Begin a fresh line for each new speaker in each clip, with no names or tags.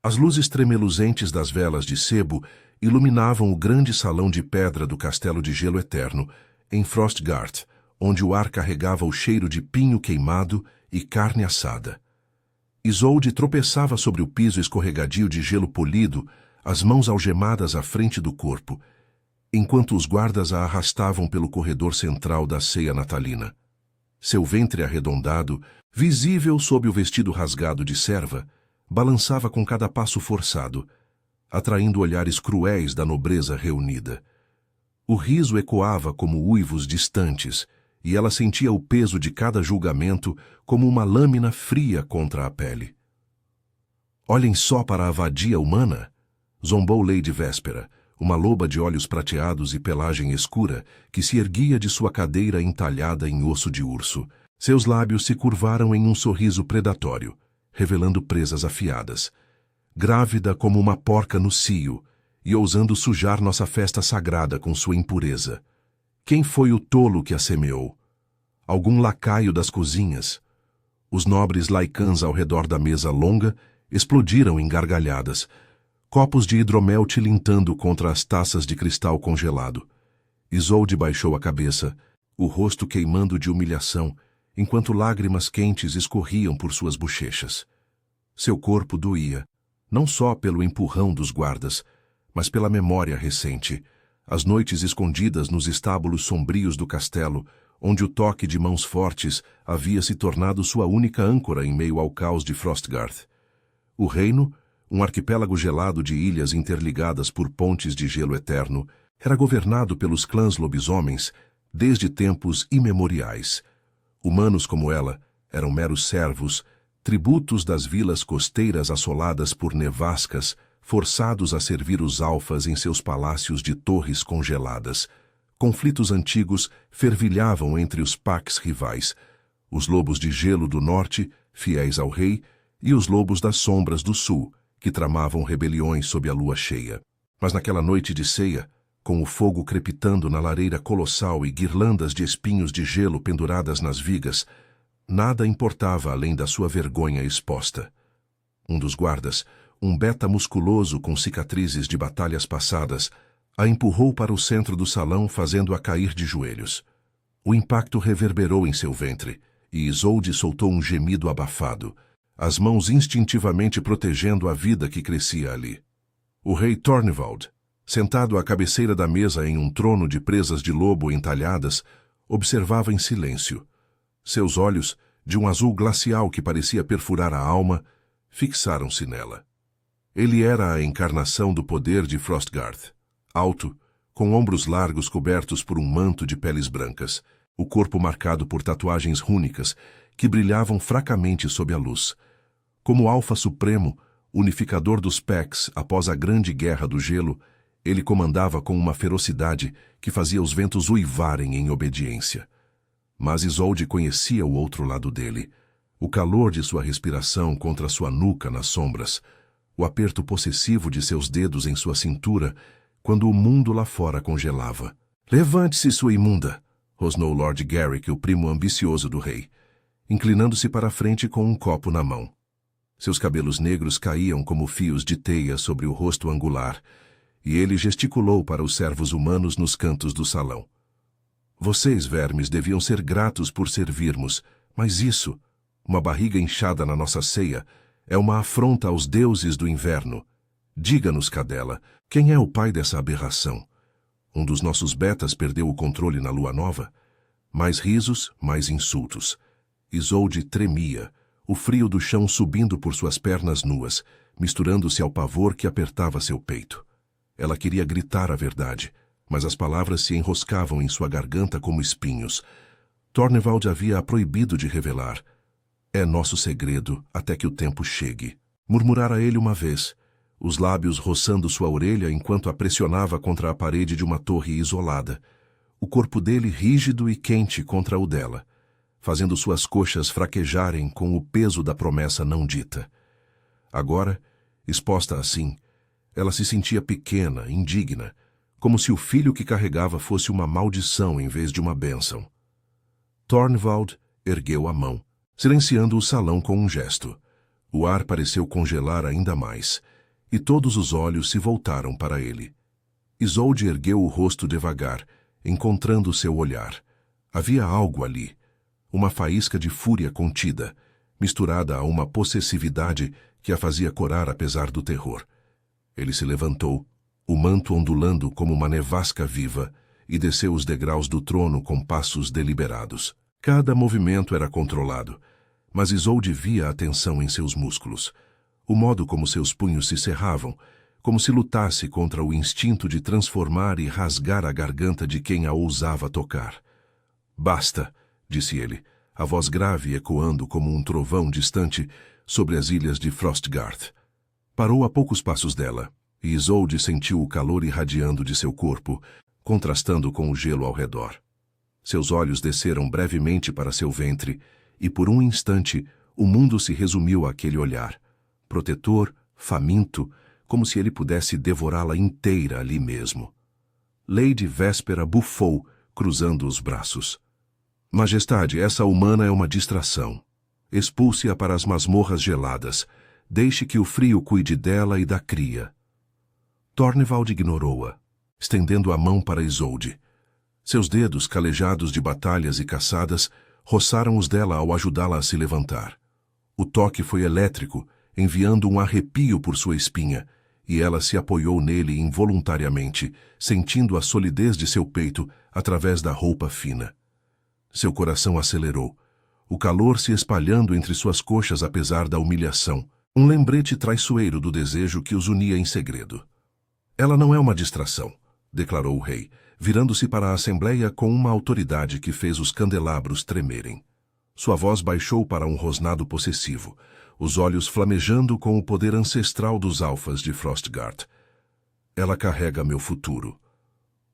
As luzes tremeluzentes das velas de sebo iluminavam o grande salão de pedra do castelo de gelo eterno, em Frostgarth, onde o ar carregava o cheiro de pinho queimado e carne assada. Isolde tropeçava sobre o piso escorregadio de gelo polido, as mãos algemadas à frente do corpo, enquanto os guardas a arrastavam pelo corredor central da ceia natalina. Seu ventre arredondado, visível sob o vestido rasgado de serva, balançava com cada passo forçado, atraindo olhares cruéis da nobreza reunida. O riso ecoava como uivos distantes, e ela sentia o peso de cada julgamento como uma lâmina fria contra a pele. "Olhem só para a vadia humana!" zombou Lady Véspera, uma loba de olhos prateados e pelagem escura que se erguia de sua cadeira entalhada em osso de urso. Seus lábios se curvaram em um sorriso predatório, revelando presas afiadas. Grávida como uma porca no cio, e ousando sujar nossa festa sagrada com sua impureza. Quem foi o tolo que a semeou? Algum lacaio das cozinhas? Os nobres laicãs ao redor da mesa longa explodiram em gargalhadas, copos de hidromel tilintando contra as taças de cristal congelado. Isolde baixou a cabeça, o rosto queimando de humilhação, enquanto lágrimas quentes escorriam por suas bochechas. Seu corpo doía, não só pelo empurrão dos guardas, mas pela memória recente, as noites escondidas nos estábulos sombrios do castelo, onde o toque de mãos fortes havia se tornado sua única âncora em meio ao caos de Frostgarth. O reino, um arquipélago gelado de ilhas interligadas por pontes de gelo eterno, era governado pelos clãs lobisomens desde tempos imemoriais. Humanos como ela eram meros servos, tributos das vilas costeiras assoladas por nevascas, forçados a servir os alfas em seus palácios de torres congeladas. Conflitos antigos fervilhavam entre os pax rivais, os lobos de gelo do norte, fiéis ao rei, e os lobos das sombras do sul, que tramavam rebeliões sob a lua cheia. Mas naquela noite de ceia, com o fogo crepitando na lareira colossal e guirlandas de espinhos de gelo penduradas nas vigas, nada importava além da sua vergonha exposta. Um dos guardas, um beta musculoso com cicatrizes de batalhas passadas, a empurrou para o centro do salão, fazendo-a cair de joelhos. O impacto reverberou em seu ventre, e Isolde soltou um gemido abafado, as mãos instintivamente protegendo a vida que crescia ali. O rei Tornvald, sentado à cabeceira da mesa em um trono de presas de lobo entalhadas, observava em silêncio. Seus olhos, de um azul glacial que parecia perfurar a alma, fixaram-se nela. Ele era a encarnação do poder de Frostgarth. Alto, com ombros largos cobertos por um manto de peles brancas, o corpo marcado por tatuagens rúnicas que brilhavam fracamente sob a luz. Como Alfa Supremo, unificador dos Pax após a Grande Guerra do Gelo, ele comandava com uma ferocidade que fazia os ventos uivarem em obediência. Mas Isolde conhecia o outro lado dele, o calor de sua respiração contra sua nuca nas sombras, o aperto possessivo de seus dedos em sua cintura, quando o mundo lá fora congelava. "Levante-se, sua imunda!" rosnou Lord Garrick, o primo ambicioso do rei, inclinando-se para a frente com um copo na mão. Seus cabelos negros caíam como fios de teia sobre o rosto angular, e ele gesticulou para os servos humanos nos cantos do salão. "Vocês, vermes, deviam ser gratos por servirmos, mas isso, uma barriga inchada na nossa ceia, é uma afronta aos deuses do inverno. Diga-nos, cadela, quem é o pai dessa aberração? Um dos nossos betas perdeu o controle na lua nova?" Mais risos, mais insultos. Isolde tremia, o frio do chão subindo por suas pernas nuas, misturando-se ao pavor que apertava seu peito. Ela queria gritar a verdade, mas as palavras se enroscavam em sua garganta como espinhos. Tornvald havia a proibido de revelar. "É nosso segredo até que o tempo chegue", murmurara ele uma vez, os lábios roçando sua orelha enquanto a pressionava contra a parede de uma torre isolada, o corpo dele rígido e quente contra o dela, fazendo suas coxas fraquejarem com o peso da promessa não dita. Agora, exposta assim, ela se sentia pequena, indigna, como se o filho que carregava fosse uma maldição em vez de uma bênção. Tornvald ergueu a mão, silenciando o salão com um gesto. O ar pareceu congelar ainda mais, e todos os olhos se voltaram para ele. Isolde ergueu o rosto devagar, encontrando seu olhar. Havia algo ali, uma faísca de fúria contida, misturada a uma possessividade que a fazia corar apesar do terror. Ele se levantou, o manto ondulando como uma nevasca viva, e desceu os degraus do trono com passos deliberados. Cada movimento era controlado, mas Isolde via a tensão em seus músculos, o modo como seus punhos se cerravam, como se lutasse contra o instinto de transformar e rasgar a garganta de quem a ousava tocar. "Basta", disse ele, a voz grave ecoando como um trovão distante sobre as ilhas de Frostgarth. Parou a poucos passos dela, e Isolde sentiu o calor irradiando de seu corpo, contrastando com o gelo ao redor. Seus olhos desceram brevemente para seu ventre, e por um instante o mundo se resumiu àquele olhar, protetor, faminto, como se ele pudesse devorá-la inteira ali mesmo. Lady Véspera bufou, cruzando os braços. "Majestade, essa humana é uma distração. Expulse-a para as masmorras geladas. Deixe que o frio cuide dela e da cria." Tornvald ignorou-a, estendendo a mão para Isolde. Seus dedos, calejados de batalhas e caçadas, roçaram os dela ao ajudá-la a se levantar. O toque foi elétrico, enviando um arrepio por sua espinha, e ela se apoiou nele involuntariamente, sentindo a solidez de seu peito através da roupa fina. Seu coração acelerou, o calor se espalhando entre suas coxas apesar da humilhação, um lembrete traiçoeiro do desejo que os unia em segredo. "Ela não é uma distração", declarou o rei, virando-se para a Assembleia com uma autoridade que fez os candelabros tremerem. Sua voz baixou para um rosnado possessivo, os olhos flamejando com o poder ancestral dos alfas de Frostgarth. "Ela carrega meu futuro."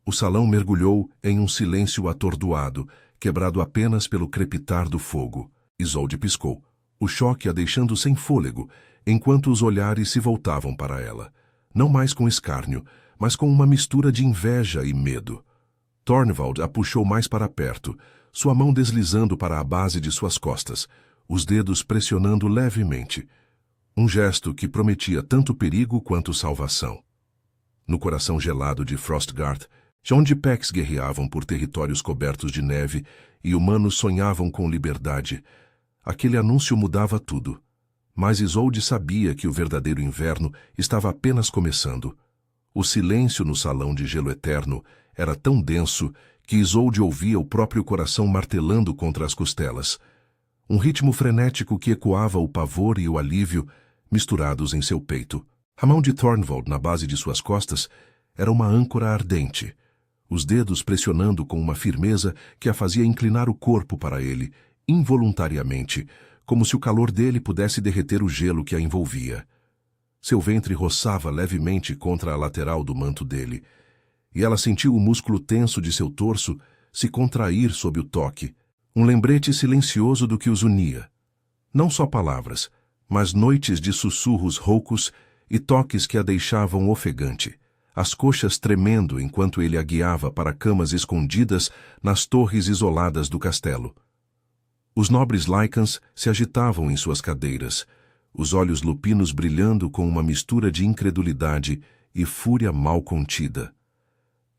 O salão mergulhou em um silêncio atordoado, quebrado apenas pelo crepitar do fogo. Isolde piscou, o choque a deixando sem fôlego, enquanto os olhares se voltavam para ela, não mais com escárnio, mas com uma mistura de inveja e medo. Tornvald a puxou mais para perto, sua mão deslizando para a base de suas costas, os dedos pressionando levemente. Um gesto que prometia tanto perigo quanto salvação. No coração gelado de Frostgarth, onde Pecks guerreavam por territórios cobertos de neve e humanos sonhavam com liberdade, aquele anúncio mudava tudo. Mas Isolde sabia que o verdadeiro inverno estava apenas começando. O silêncio no salão de gelo eterno era tão denso que Isolde ouvia o próprio coração martelando contra as costelas. Um ritmo frenético que ecoava o pavor e o alívio misturados em seu peito. A mão de Tornvald na base de suas costas era uma âncora ardente, os dedos pressionando com uma firmeza que a fazia inclinar o corpo para ele, involuntariamente, como se o calor dele pudesse derreter o gelo que a envolvia. Seu ventre roçava levemente contra a lateral do manto dele, e ela sentiu o músculo tenso de seu torso se contrair sob o toque, um lembrete silencioso do que os unia. Não só palavras, mas noites de sussurros roucos e toques que a deixavam ofegante, as coxas tremendo enquanto ele a guiava para camas escondidas nas torres isoladas do castelo. Os nobres Lycans se agitavam em suas cadeiras, os olhos lupinos brilhando com uma mistura de incredulidade e fúria mal contida.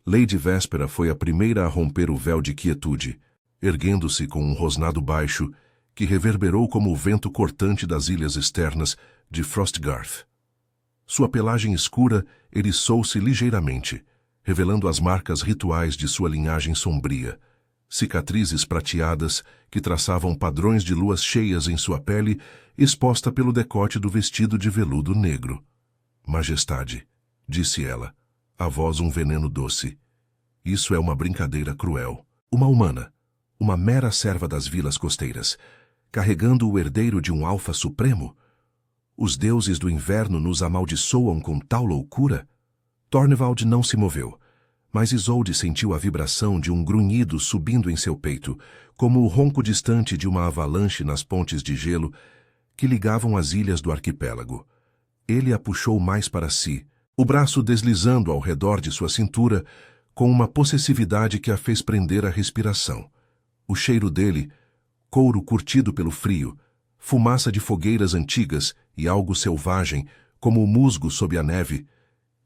Lady Véspera foi a primeira a romper o véu de quietude, erguendo-se com um rosnado baixo que reverberou como o vento cortante das ilhas externas de Frostgarth. Sua pelagem escura eriçou-se ligeiramente, revelando as marcas rituais de sua linhagem sombria, cicatrizes prateadas que traçavam padrões de luas cheias em sua pele, exposta pelo decote do vestido de veludo negro. "Majestade", disse ela, a voz um veneno doce. "Isso é uma brincadeira cruel. Uma humana, uma mera serva das vilas costeiras, carregando o herdeiro de um alfa supremo? Os deuses do inverno nos amaldiçoam com tal loucura?" Tornvald não se moveu, mas Isolde sentiu a vibração de um grunhido subindo em seu peito, como o ronco distante de uma avalanche nas pontes de gelo que ligavam as ilhas do arquipélago. Ele a puxou mais para si, o braço deslizando ao redor de sua cintura, com uma possessividade que a fez prender a respiração. O cheiro dele, couro curtido pelo frio, fumaça de fogueiras antigas e algo selvagem, como o musgo sob a neve,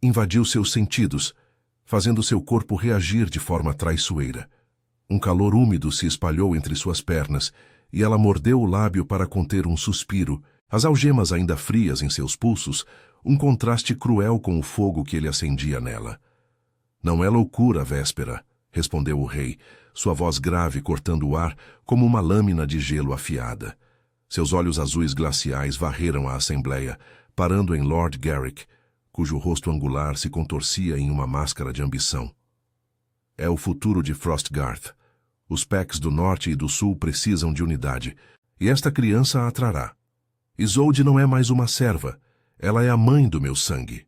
invadiu seus sentidos, fazendo seu corpo reagir de forma traiçoeira. Um calor úmido se espalhou entre suas pernas, e ela mordeu o lábio para conter um suspiro, as algemas ainda frias em seus pulsos, um contraste cruel com o fogo que ele acendia nela. Não é loucura, Véspera, respondeu o rei, sua voz grave cortando o ar como uma lâmina de gelo afiada. Seus olhos azuis glaciais varreram a assembleia, parando em Lord Garrick, cujo rosto angular se contorcia em uma máscara de ambição. É o futuro de Frostgarth. Os Pecks do norte e do sul precisam de unidade, e esta criança a atrará. Isolde não é mais uma serva, ela é a mãe do meu sangue.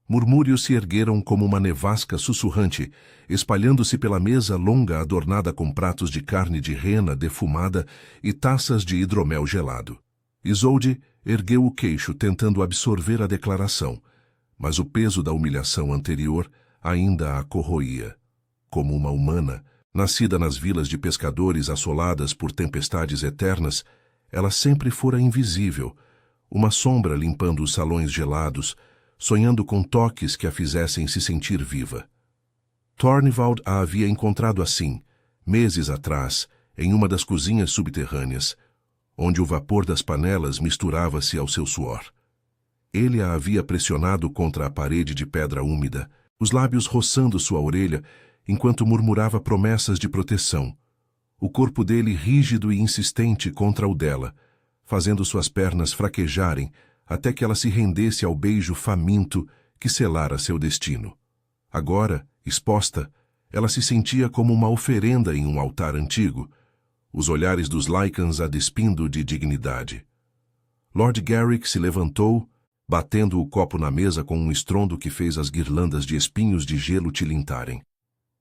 Murmúrios se ergueram como uma nevasca sussurrante, espalhando-se pela mesa longa adornada com pratos de carne de rena defumada e taças de hidromel gelado. Isolde ergueu o queixo tentando absorver a declaração, mas o peso da humilhação anterior ainda a corroía. Como uma humana, nascida nas vilas de pescadores assoladas por tempestades eternas, ela sempre fora invisível, uma sombra limpando os salões gelados, sonhando com toques que a fizessem se sentir viva. Tornvald a havia encontrado assim, meses atrás, em uma das cozinhas subterrâneas, onde o vapor das panelas misturava-se ao seu suor. Ele a havia pressionado contra a parede de pedra úmida, os lábios roçando sua orelha, enquanto murmurava promessas de proteção. O corpo dele rígido e insistente contra o dela, fazendo suas pernas fraquejarem até que ela se rendesse ao beijo faminto que selara seu destino. Agora, exposta, ela se sentia como uma oferenda em um altar antigo, os olhares dos Lycans a despindo de dignidade. Lord Garrick se levantou, batendo o copo na mesa com um estrondo que fez as guirlandas de espinhos de gelo tilintarem.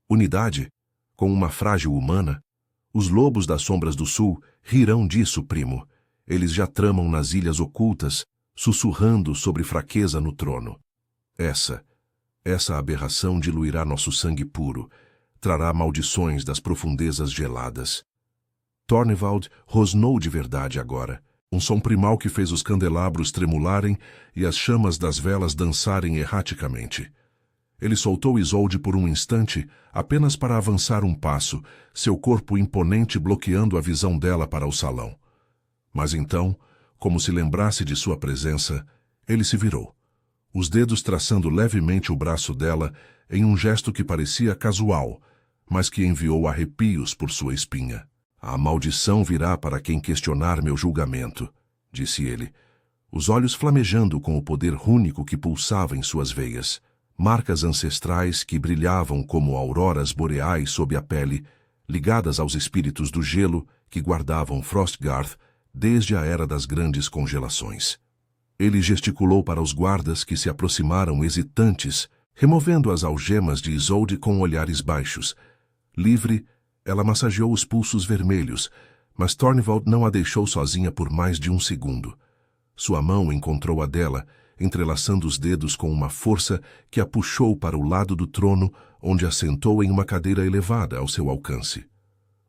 Unidade? Com uma frágil humana? Os lobos das sombras do sul rirão disso, primo. Eles já tramam nas ilhas ocultas, sussurrando sobre fraqueza no trono. Essa aberração diluirá nosso sangue puro, trará maldições das profundezas geladas. Tornvald rosnou de verdade agora, um som primal que fez os candelabros tremularem e as chamas das velas dançarem erraticamente. Ele soltou Isolde por um instante, apenas para avançar um passo, seu corpo imponente bloqueando a visão dela para o salão. Mas então, como se lembrasse de sua presença, ele se virou, os dedos traçando levemente o braço dela em um gesto que parecia casual, mas que enviou arrepios por sua espinha. A maldição virá para quem questionar meu julgamento, disse ele, os olhos flamejando com o poder rúnico que pulsava em suas veias. Marcas ancestrais que brilhavam como auroras boreais sob a pele, ligadas aos espíritos do gelo que guardavam Frostgarth desde a era das grandes congelações. Ele gesticulou para os guardas que se aproximaram hesitantes, removendo as algemas de Isolde com olhares baixos. Livre, ela massageou os pulsos vermelhos, mas Tornvald não a deixou sozinha por mais de um segundo. Sua mão encontrou a dela, entrelaçando os dedos com uma força que a puxou para o lado do trono, onde a sentou em uma cadeira elevada ao seu alcance.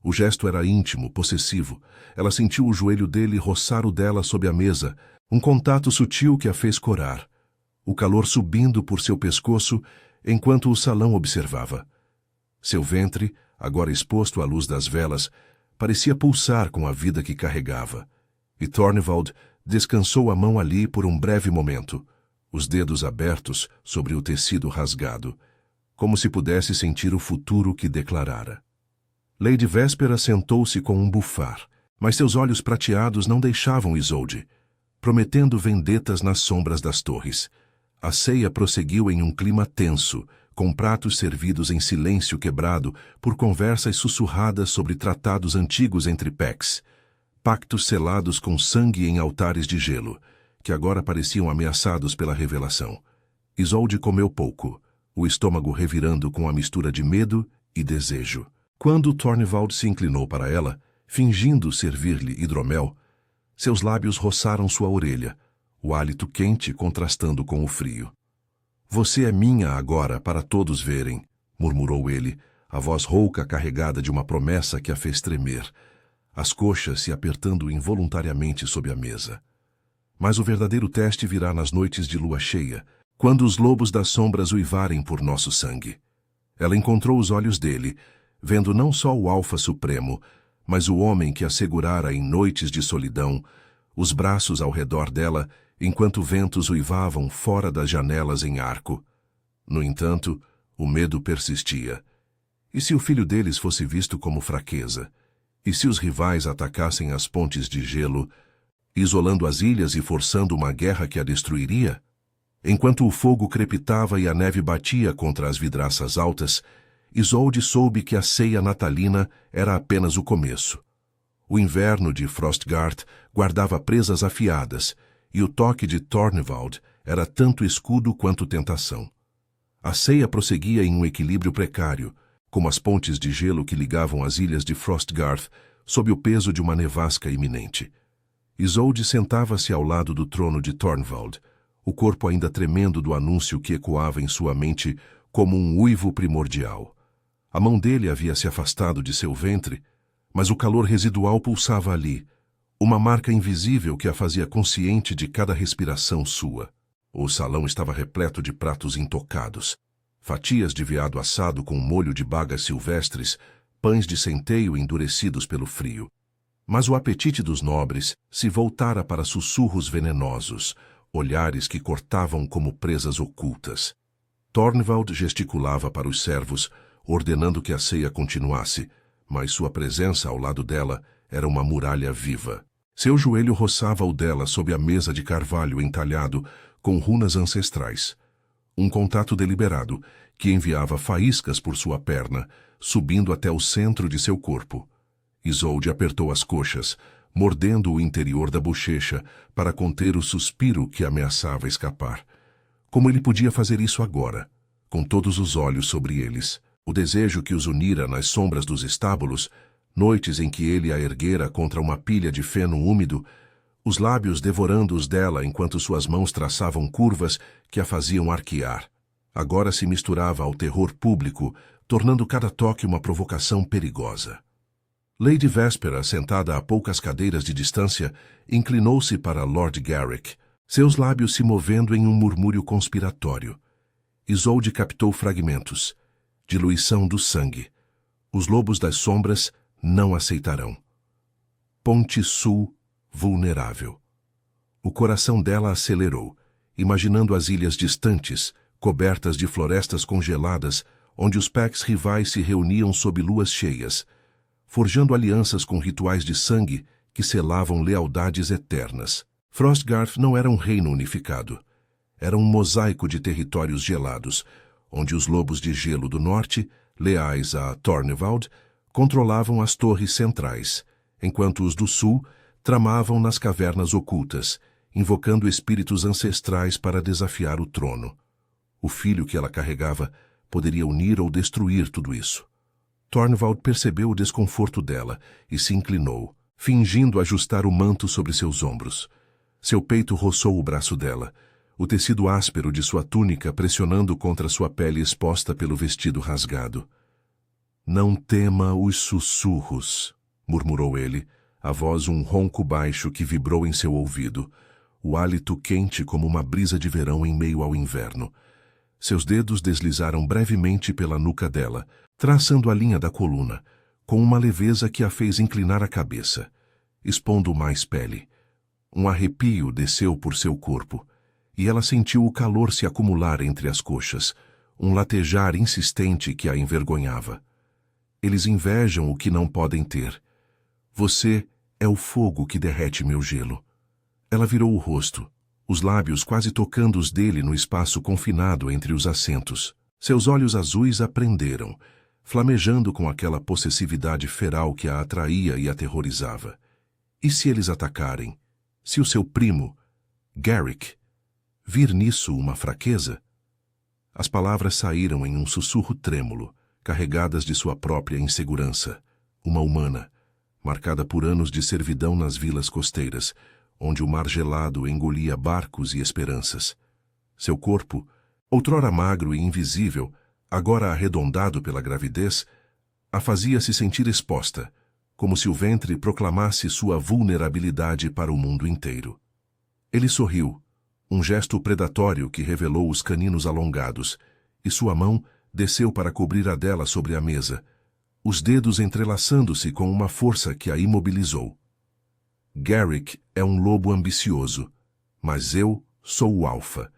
O gesto era íntimo, possessivo. Ela sentiu o joelho dele roçar o dela sob a mesa, um contato sutil que a fez corar. O calor subindo por seu pescoço, enquanto o salão observava. Seu ventre, agora exposto à luz das velas, parecia pulsar com a vida que carregava. E Tornvald descansou a mão ali por um breve momento, os dedos abertos sobre o tecido rasgado, como se pudesse sentir o futuro que declarara. Lady Véspera sentou-se com um bufar, mas seus olhos prateados não deixavam Isolde, prometendo vendetas nas sombras das torres. A ceia prosseguiu em um clima tenso, com pratos servidos em silêncio quebrado por conversas sussurradas sobre tratados antigos entre Pecks, pactos selados com sangue em altares de gelo, que agora pareciam ameaçados pela revelação. Isolde comeu pouco, o estômago revirando com a mistura de medo e desejo. Quando Tornvald se inclinou para ela, fingindo servir-lhe hidromel, seus lábios roçaram sua orelha, o hálito quente contrastando com o frio. "Você é minha agora para todos verem", murmurou ele, a voz rouca carregada de uma promessa que a fez tremer, as coxas se apertando involuntariamente sob a mesa. Mas o verdadeiro teste virá nas noites de lua cheia, quando os lobos das sombras uivarem por nosso sangue. Ela encontrou os olhos dele, vendo não só o Alfa Supremo, mas o homem que a segurara em noites de solidão, os braços ao redor dela, enquanto ventos uivavam fora das janelas em arco. No entanto, o medo persistia. E se o filho deles fosse visto como fraqueza? E se os rivais atacassem as pontes de gelo, isolando as ilhas e forçando uma guerra que a destruiria? Enquanto o fogo crepitava e a neve batia contra as vidraças altas, Isolde soube que a ceia natalina era apenas o começo. O inverno de Frostgard guardava presas afiadas, e o toque de Tornvald era tanto escudo quanto tentação. A ceia prosseguia em um equilíbrio precário, como as pontes de gelo que ligavam as ilhas de Frostgarth, sob o peso de uma nevasca iminente. Isolde sentava-se ao lado do trono de Tornvald, o corpo ainda tremendo do anúncio que ecoava em sua mente como um uivo primordial. A mão dele havia se afastado de seu ventre, mas o calor residual pulsava ali, uma marca invisível que a fazia consciente de cada respiração sua. O salão estava repleto de pratos intocados, fatias de veado assado com molho de bagas silvestres, pães de centeio endurecidos pelo frio. Mas o apetite dos nobres se voltara para sussurros venenosos, olhares que cortavam como presas ocultas. Tornvald gesticulava para os servos, ordenando que a ceia continuasse, mas sua presença ao lado dela era uma muralha viva. Seu joelho roçava o dela sob a mesa de carvalho entalhado com runas ancestrais. Um contato deliberado que enviava faíscas por sua perna, subindo até o centro de seu corpo. Isolde apertou as coxas, mordendo o interior da bochecha para conter o suspiro que ameaçava escapar. Como ele podia fazer isso agora, com todos os olhos sobre eles? O desejo que os unira nas sombras dos estábulos, noites em que ele a erguera contra uma pilha de feno úmido, os lábios devorando-os dela enquanto suas mãos traçavam curvas que a faziam arquear. Agora se misturava ao terror público, tornando cada toque uma provocação perigosa. Lady Véspera, sentada a poucas cadeiras de distância, inclinou-se para Lord Garrick, seus lábios se movendo em um murmúrio conspiratório. Isolde captou fragmentos. Diluição do sangue. Os lobos das sombras não aceitarão. Ponte Sul vulnerável. O coração dela acelerou, imaginando as ilhas distantes, cobertas de florestas congeladas, onde os packs rivais se reuniam sob luas cheias, forjando alianças com rituais de sangue que selavam lealdades eternas. Frostgarth não era um reino unificado. Era um mosaico de territórios gelados, onde os lobos de gelo do norte, leais a Tornvald, controlavam as torres centrais, enquanto os do sul tramavam nas cavernas ocultas, invocando espíritos ancestrais para desafiar o trono. O filho que ela carregava poderia unir ou destruir tudo isso. Tornvald percebeu o desconforto dela e se inclinou, fingindo ajustar o manto sobre seus ombros. Seu peito roçou o braço dela, o tecido áspero de sua túnica pressionando contra sua pele exposta pelo vestido rasgado. «Não tema os sussurros», murmurou ele, a voz um ronco baixo que vibrou em seu ouvido, o hálito quente como uma brisa de verão em meio ao inverno. Seus dedos deslizaram brevemente pela nuca dela, traçando a linha da coluna, com uma leveza que a fez inclinar a cabeça, expondo mais pele. Um arrepio desceu por seu corpo, e ela sentiu o calor se acumular entre as coxas, um latejar insistente que a envergonhava. Eles invejam o que não podem ter. Você é o fogo que derrete meu gelo. Ela virou o rosto, os lábios quase tocando os dele no espaço confinado entre os assentos. Seus olhos azuis a prenderam, flamejando com aquela possessividade feral que a atraía e aterrorizava. E se eles atacarem? Se o seu primo, Garrick, vir nisso uma fraqueza? As palavras saíram em um sussurro trêmulo, carregadas de sua própria insegurança, uma humana, marcada por anos de servidão nas vilas costeiras, onde o mar gelado engolia barcos e esperanças. Seu corpo, outrora magro e invisível, agora arredondado pela gravidez, a fazia se sentir exposta, como se o ventre proclamasse sua vulnerabilidade para o mundo inteiro. Ele sorriu, um gesto predatório que revelou os caninos alongados, e sua mão desceu para cobrir a dela sobre a mesa, os dedos entrelaçando-se com uma força que a imobilizou. Garrick é um lobo ambicioso, mas eu sou o alfa.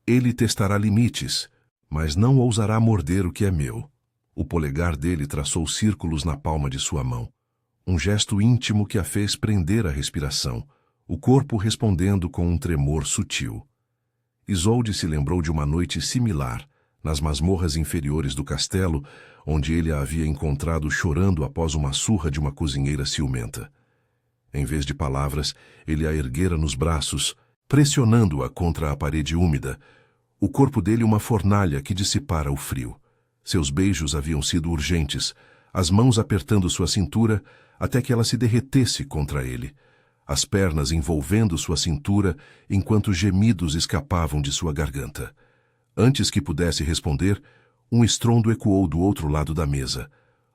Ele testará limites, mas não ousará morder o que é meu. O polegar dele traçou círculos na palma de sua mão, um gesto íntimo que a fez prender a respiração, o corpo respondendo com um tremor sutil. Isolde se lembrou de uma noite similar, nas masmorras inferiores do castelo, onde ele a havia encontrado chorando após uma surra de uma cozinheira ciumenta. Em vez de palavras, ele a erguera nos braços, pressionando-a contra a parede úmida, o corpo dele uma fornalha que dissipara o frio. Seus beijos haviam sido urgentes, as mãos apertando sua cintura até que ela se derretesse contra ele, as pernas envolvendo sua cintura enquanto gemidos escapavam de sua garganta. Antes que pudesse responder, um estrondo ecoou do outro lado da mesa.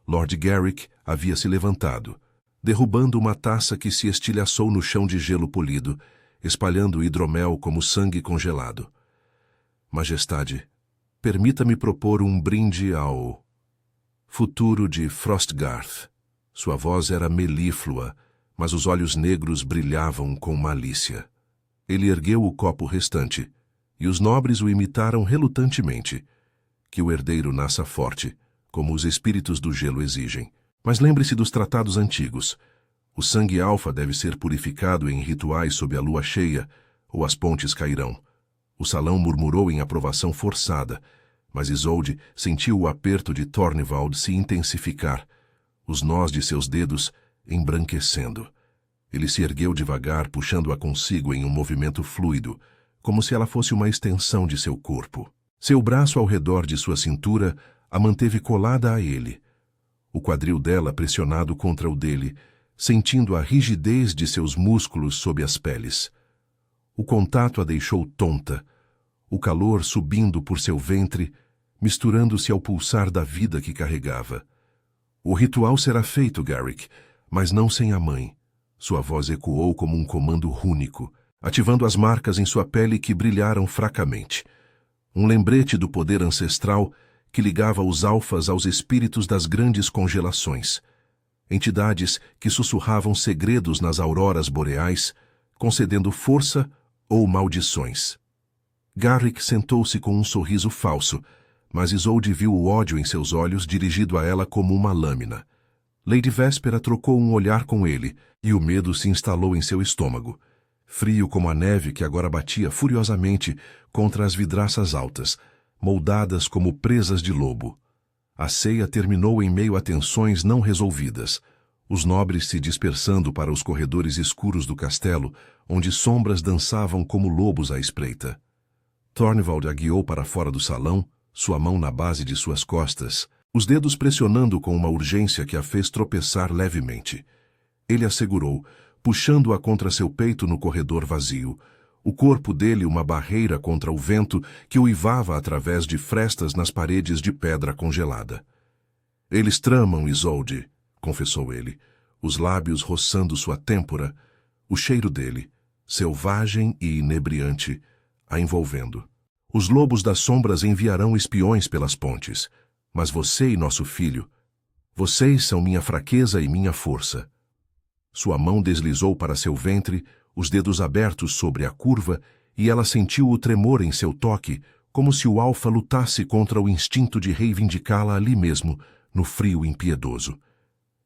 Lord Garrick havia se levantado, derrubando uma taça que se estilhaçou no chão de gelo polido, espalhando hidromel como sangue congelado. Majestade, permita-me propor um brinde ao futuro de Frostgarth. Sua voz era melíflua, mas os olhos negros brilhavam com malícia. Ele ergueu o copo restante, e os nobres o imitaram relutantemente. Que o herdeiro nasça forte, como os espíritos do gelo exigem. Mas lembre-se dos tratados antigos. O sangue alfa deve ser purificado em rituais sob a lua cheia, ou as pontes cairão. O salão murmurou em aprovação forçada, mas Isolde sentiu o aperto de Tornvald se intensificar, os nós de seus dedos embranquecendo. Ele se ergueu devagar, puxando-a consigo em um movimento fluido, como se ela fosse uma extensão de seu corpo. Seu braço ao redor de sua cintura a manteve colada a ele, o quadril dela pressionado contra o dele, sentindo a rigidez de seus músculos sob as peles. O contato a deixou tonta, o calor subindo por seu ventre, misturando-se ao pulsar da vida que carregava. O ritual será feito, Garrick, mas não sem a mãe. Sua voz ecoou como um comando rúnico, ativando as marcas em sua pele que brilharam fracamente. Um lembrete do poder ancestral que ligava os alfas aos espíritos das grandes congelações. Entidades que sussurravam segredos nas auroras boreais, concedendo força ou maldições. Garrick sentou-se com um sorriso falso, mas Isolde viu o ódio em seus olhos dirigido a ela como uma lâmina. Lady Véspera trocou um olhar com ele, e o medo se instalou em seu estômago, frio como a neve que agora batia furiosamente contra as vidraças altas, moldadas como presas de lobo. A ceia terminou em meio a tensões não resolvidas, os nobres se dispersando para os corredores escuros do castelo, onde sombras dançavam como lobos à espreita. Tornvald a guiou para fora do salão, sua mão na base de suas costas, os dedos pressionando com uma urgência que a fez tropeçar levemente. Ele a segurou, puxando-a contra seu peito no corredor vazio, o corpo dele uma barreira contra o vento que uivava através de frestas nas paredes de pedra congelada. Eles tramam, Isolde, confessou ele, os lábios roçando sua têmpora, o cheiro dele, selvagem e inebriante, a envolvendo. Os lobos das sombras enviarão espiões pelas pontes, mas você e nosso filho, vocês são minha fraqueza e minha força. Sua mão deslizou para seu ventre, os dedos abertos sobre a curva, e ela sentiu o tremor em seu toque, como se o alfa lutasse contra o instinto de reivindicá-la ali mesmo, no frio impiedoso.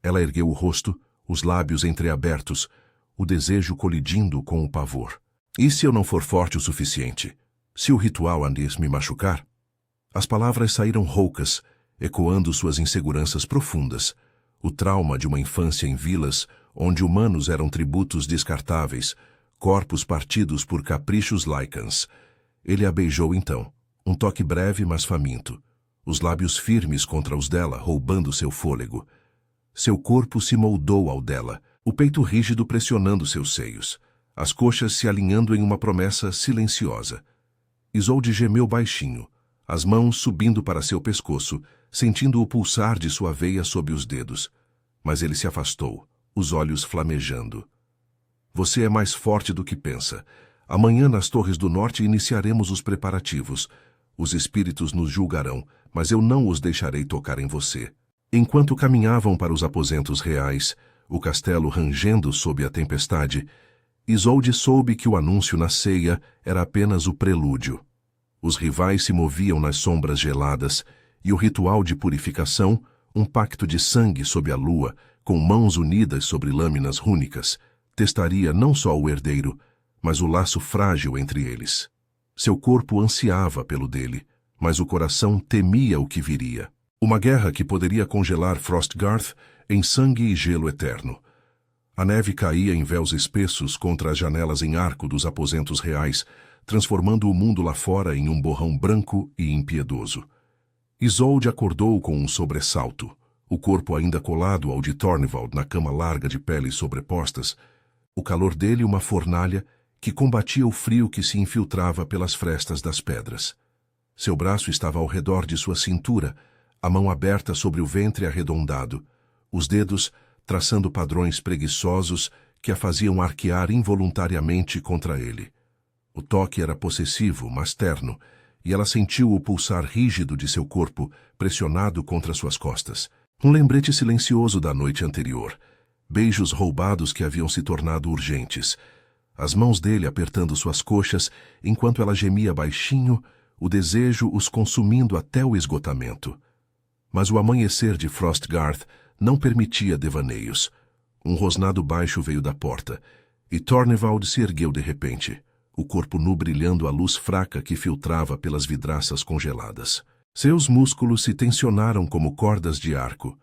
Ela ergueu o rosto, os lábios entreabertos, o desejo colidindo com o pavor. E se eu não for forte o suficiente? Se o ritual Anis me machucar? As palavras saíram roucas, ecoando suas inseguranças profundas, o trauma de uma infância em vilas, onde humanos eram tributos descartáveis, corpos partidos por caprichos Lycans. Ele a beijou então, um toque breve mas faminto, os lábios firmes contra os dela, roubando seu fôlego. Seu corpo se moldou ao dela, o peito rígido pressionando seus seios, as coxas se alinhando em uma promessa silenciosa. Isolde gemeu baixinho, as mãos subindo para seu pescoço, sentindo o pulsar de sua veia sob os dedos. Mas ele se afastou, os olhos flamejando. Você é mais forte do que pensa. Amanhã, nas Torres do Norte, iniciaremos os preparativos. Os espíritos nos julgarão, mas eu não os deixarei tocar em você. Enquanto caminhavam para os aposentos reais, o castelo rangendo sob a tempestade, Isolde soube que o anúncio na ceia era apenas o prelúdio. Os rivais se moviam nas sombras geladas, e o ritual de purificação, um pacto de sangue sob a lua, com mãos unidas sobre lâminas rúnicas, testaria não só o herdeiro, mas o laço frágil entre eles. Seu corpo ansiava pelo dele, mas o coração temia o que viria. Uma guerra que poderia congelar Frostgarth em sangue e gelo eterno. A neve caía em véus espessos contra as janelas em arco dos aposentos reais, transformando o mundo lá fora em um borrão branco e impiedoso. Isolde acordou com um sobressalto, o corpo ainda colado ao de Tornvald na cama larga de peles sobrepostas, o calor dele uma fornalha que combatia o frio que se infiltrava pelas frestas das pedras. Seu braço estava ao redor de sua cintura, a mão aberta sobre o ventre arredondado, os dedos traçando padrões preguiçosos que a faziam arquear involuntariamente contra ele. O toque era possessivo, mas terno, e ela sentiu o pulsar rígido de seu corpo pressionado contra suas costas. Um lembrete silencioso da noite anterior, beijos roubados que haviam se tornado urgentes, as mãos dele apertando suas coxas enquanto ela gemia baixinho, o desejo os consumindo até o esgotamento. Mas o amanhecer de Frostgarth não permitia devaneios. Um rosnado baixo veio da porta, e Tornvald se ergueu de repente, o corpo nu brilhando à luz fraca que filtrava pelas vidraças congeladas. Seus músculos se tensionaram como cordas de arco,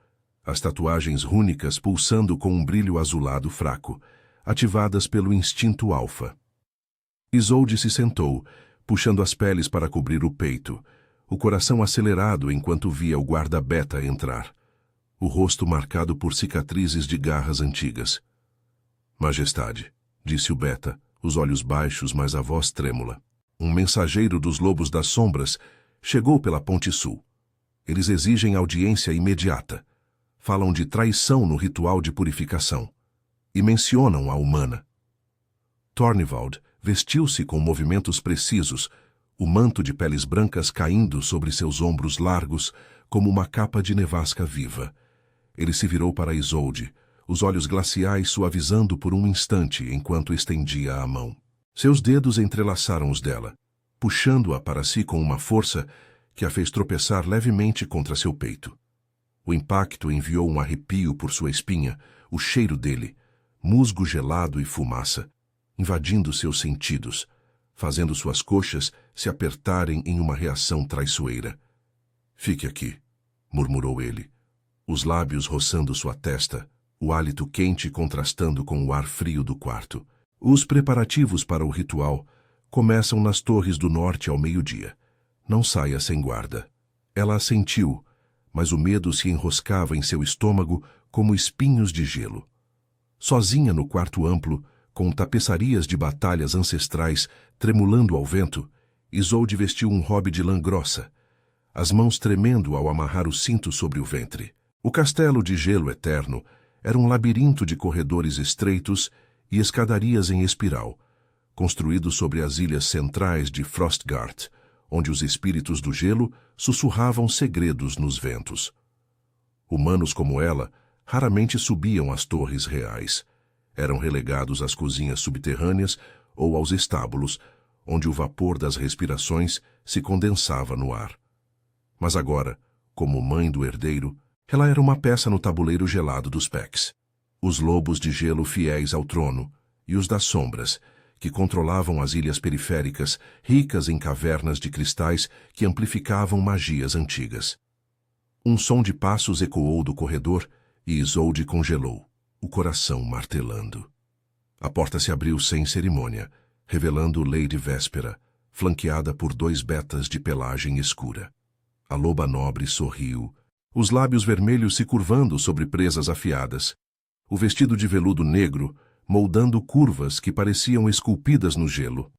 as tatuagens rúnicas pulsando com um brilho azulado fraco, ativadas pelo instinto alfa. Isolde se sentou, puxando as peles para cobrir o peito, o coração acelerado enquanto via o guarda Beta entrar, o rosto marcado por cicatrizes de garras antigas. Majestade, disse o Beta, os olhos baixos, mas a voz trêmula. Um mensageiro dos Lobos das Sombras chegou pela Ponte Sul. Eles exigem audiência imediata. Falam de traição no ritual de purificação. E mencionam a humana. Tornvald vestiu-se com movimentos precisos, o manto de peles brancas caindo sobre seus ombros largos como uma capa de nevasca viva. Ele se virou para Isolde, os olhos glaciais suavizando por um instante enquanto estendia a mão. Seus dedos entrelaçaram os dela, puxando-a para si com uma força que a fez tropeçar levemente contra seu peito. O impacto enviou um arrepio por sua espinha, o cheiro dele, musgo gelado e fumaça, invadindo seus sentidos, fazendo suas coxas se apertarem em uma reação traiçoeira. Fique aqui, murmurou ele, os lábios roçando sua testa, o hálito quente contrastando com o ar frio do quarto. Os preparativos para o ritual começam nas Torres do Norte ao meio-dia. Não saia sem guarda. Ela assentiu, mas o medo se enroscava em seu estômago como espinhos de gelo. Sozinha no quarto amplo, com tapeçarias de batalhas ancestrais tremulando ao vento, Isolde vestiu um robe de lã grossa, as mãos tremendo ao amarrar o cinto sobre o ventre. O castelo de gelo eterno era um labirinto de corredores estreitos e escadarias em espiral, construído sobre as ilhas centrais de Frostgarth, onde os espíritos do gelo sussurravam segredos nos ventos. Humanos como ela raramente subiam às torres reais. Eram relegados às cozinhas subterrâneas ou aos estábulos, onde o vapor das respirações se condensava no ar. Mas agora, como mãe do herdeiro, ela era uma peça no tabuleiro gelado dos Pecs. Os lobos de gelo fiéis ao trono e os das sombras, que controlavam as ilhas periféricas, ricas em cavernas de cristais que amplificavam magias antigas. Um som de passos ecoou do corredor e Isolde congelou, o coração martelando. A porta se abriu sem cerimônia, revelando Lady Véspera, flanqueada por 2 betas de pelagem escura. A loba nobre sorriu, os lábios vermelhos se curvando sobre presas afiadas, o vestido de veludo negro moldando curvas que pareciam esculpidas no gelo.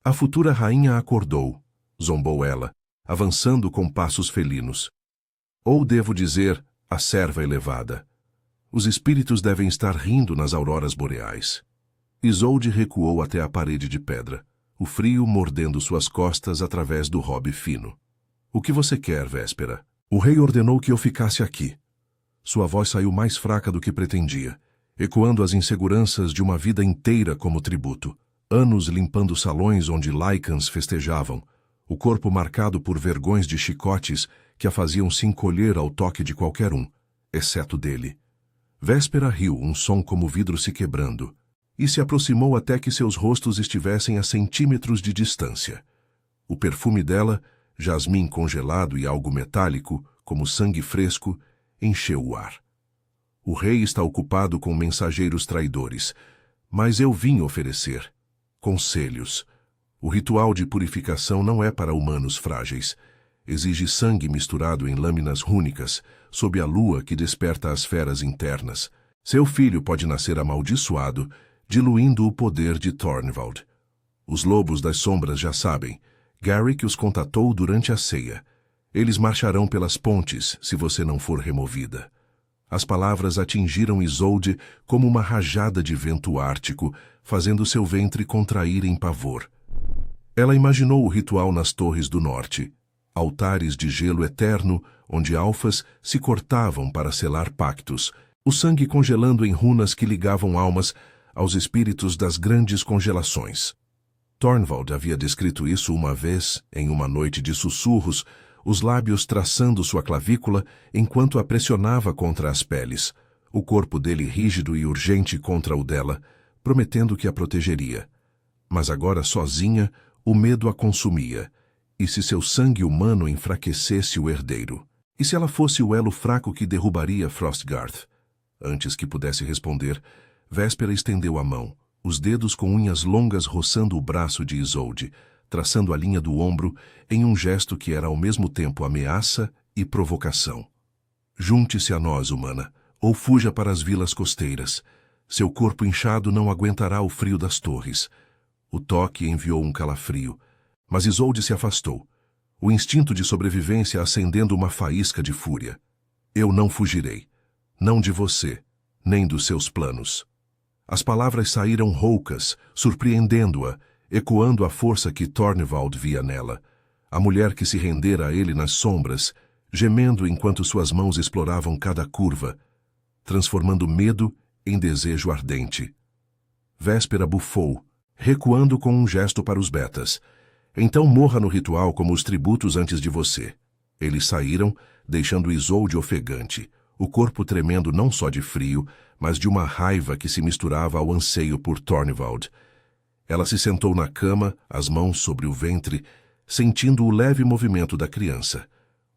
A futura rainha acordou, zombou ela, avançando com passos felinos. Ou devo dizer, a serva elevada. Os espíritos devem estar rindo nas auroras boreais. Isolde recuou até a parede de pedra, o frio mordendo suas costas através do robe fino. O que você quer, Véspera? O rei ordenou que eu ficasse aqui. Sua voz saiu mais fraca do que pretendia, ecoando as inseguranças de uma vida inteira como tributo. Anos limpando salões onde Lycans festejavam, o corpo marcado por vergões de chicotes que a faziam se encolher ao toque de qualquer um, exceto dele. Véspera riu, um som como vidro se quebrando, e se aproximou até que seus rostos estivessem a centímetros de distância. O perfume dela, jasmim congelado e algo metálico, como sangue fresco, encheu o ar. O rei está ocupado com mensageiros traidores, mas eu vim oferecer conselhos. O ritual de purificação não é para humanos frágeis. Exige sangue misturado em lâminas rúnicas, sob a lua que desperta as feras internas. Seu filho pode nascer amaldiçoado, diluindo o poder de Tornvald. Os lobos das sombras já sabem. Garrick os contatou durante a ceia. Eles marcharão pelas pontes, se você não for removida. As palavras atingiram Isolde como uma rajada de vento ártico, fazendo seu ventre contrair em pavor. Ela imaginou o ritual nas torres do norte, altares de gelo eterno, onde alfas se cortavam para selar pactos, o sangue congelando em runas que ligavam almas aos espíritos das grandes congelações. Tornvald havia descrito isso uma vez, em uma noite de sussurros, os lábios traçando sua clavícula enquanto a pressionava contra as peles, o corpo dele rígido e urgente contra o dela, prometendo que a protegeria. Mas agora sozinha, o medo a consumia. E se seu sangue humano enfraquecesse o herdeiro? E se ela fosse o elo fraco que derrubaria Frostgarth? Antes que pudesse responder, Véspera estendeu a mão, os dedos com unhas longas roçando o braço de Isolde, traçando a linha do ombro em um gesto que era ao mesmo tempo ameaça e provocação. Junte-se a nós, humana, ou fuja para as vilas costeiras. Seu corpo inchado não aguentará o frio das torres. O toque enviou um calafrio, mas Isolde se afastou, o instinto de sobrevivência acendendo uma faísca de fúria. Eu não fugirei, não de você, nem dos seus planos. As palavras saíram roucas, surpreendendo-a, ecoando a força que Tornvald via nela, a mulher que se rendera a ele nas sombras, gemendo enquanto suas mãos exploravam cada curva, transformando medo em desejo ardente. Véspera bufou, recuando com um gesto para os betas. Então morra no ritual como os tributos antes de você. Eles saíram, deixando Isolde ofegante, o corpo tremendo não só de frio, mas de uma raiva que se misturava ao anseio por Tornvald. Ela se sentou na cama, as mãos sobre o ventre, sentindo o leve movimento da criança.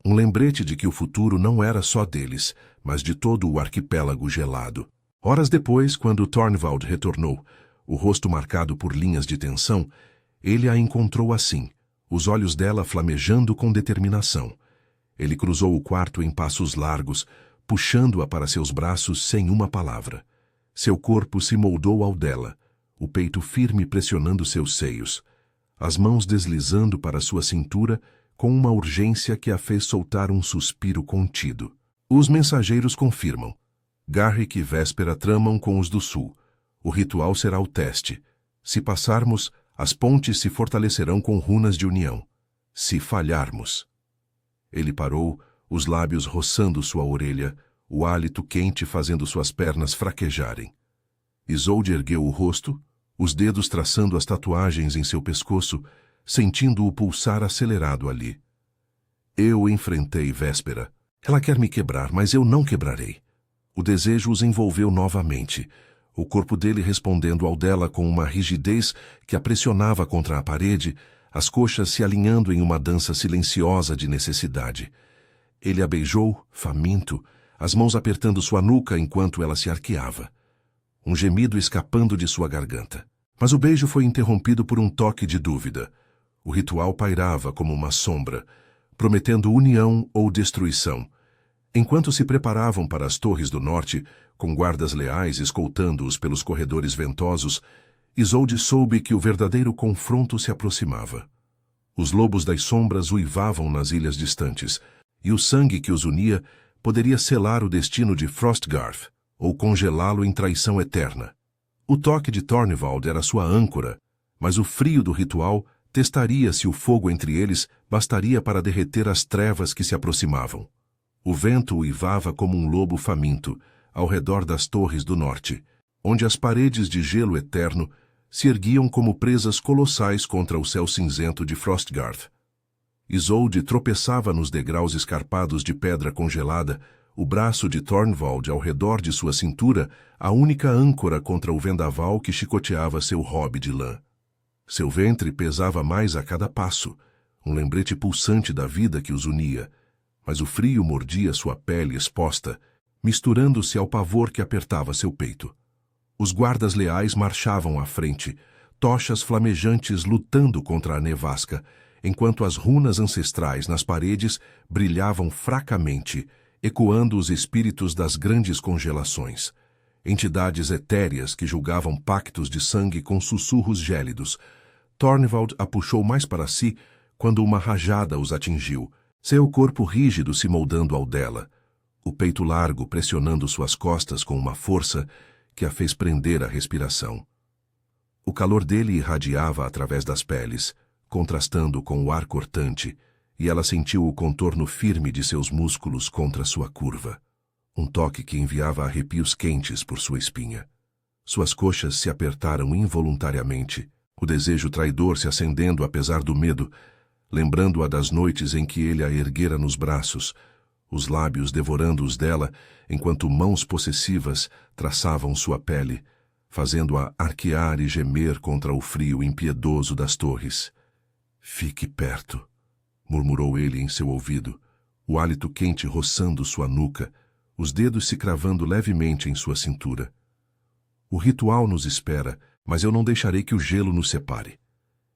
Um lembrete de que o futuro não era só deles, mas de todo o arquipélago gelado. Horas depois, quando Tornvald retornou, o rosto marcado por linhas de tensão, ele a encontrou assim, os olhos dela flamejando com determinação. Ele cruzou o quarto em passos largos, puxando-a para seus braços sem uma palavra. Seu corpo se moldou ao dela, o peito firme pressionando seus seios, as mãos deslizando para sua cintura com uma urgência que a fez soltar um suspiro contido. Os mensageiros confirmam. Garrick e Véspera tramam com os do sul. O ritual será o teste. Se passarmos, as pontes se fortalecerão com runas de união. Se falharmos... Ele parou, os lábios roçando sua orelha, o hálito quente fazendo suas pernas fraquejarem. Isolde ergueu o rosto, os dedos traçando as tatuagens em seu pescoço, sentindo o pulsar acelerado ali. Eu enfrentei Véspera. Ela quer me quebrar, mas eu não quebrarei. O desejo os envolveu novamente, o corpo dele respondendo ao dela com uma rigidez que a pressionava contra a parede, as coxas se alinhando em uma dança silenciosa de necessidade. Ele a beijou, faminto, as mãos apertando sua nuca enquanto ela se arqueava. Um gemido escapando de sua garganta. Mas o beijo foi interrompido por um toque de dúvida. O ritual pairava como uma sombra, prometendo união ou destruição. Enquanto se preparavam para as torres do norte, com guardas leais escoltando-os pelos corredores ventosos, Isolde soube que o verdadeiro confronto se aproximava. Os lobos das sombras uivavam nas ilhas distantes, e o sangue que os unia poderia selar o destino de Frostgarth ou congelá-lo em traição eterna. O toque de Tornvald era sua âncora, mas o frio do ritual testaria se o fogo entre eles bastaria para derreter as trevas que se aproximavam. O vento uivava como um lobo faminto ao redor das torres do norte, onde as paredes de gelo eterno se erguiam como presas colossais contra o céu cinzento de Frostgarth. Isolde tropeçava nos degraus escarpados de pedra congelada, o braço de Tornvald ao redor de sua cintura, a única âncora contra o vendaval que chicoteava seu robe de lã. Seu ventre pesava mais a cada passo, um lembrete pulsante da vida que os unia, mas o frio mordia sua pele exposta, misturando-se ao pavor que apertava seu peito. Os guardas leais marchavam à frente, tochas flamejantes lutando contra a nevasca, enquanto as runas ancestrais nas paredes brilhavam fracamente, ecoando os espíritos das grandes congelações. Entidades etéreas que julgavam pactos de sangue com sussurros gélidos. Tornvald a puxou mais para si quando uma rajada os atingiu, seu corpo rígido se moldando ao dela, o peito largo pressionando suas costas com uma força que a fez prender a respiração. O calor dele irradiava através das peles, contrastando com o ar cortante, e ela sentiu o contorno firme de seus músculos contra sua curva. Um toque que enviava arrepios quentes por sua espinha. Suas coxas se apertaram involuntariamente, o desejo traidor se acendendo apesar do medo, lembrando-a das noites em que ele a erguera nos braços, os lábios devorando-os dela, enquanto mãos possessivas traçavam sua pele, fazendo-a arquear e gemer contra o frio impiedoso das torres. "Fique perto", murmurou ele em seu ouvido, o hálito quente roçando sua nuca, os dedos se cravando levemente em sua cintura. "O ritual nos espera, mas eu não deixarei que o gelo nos separe."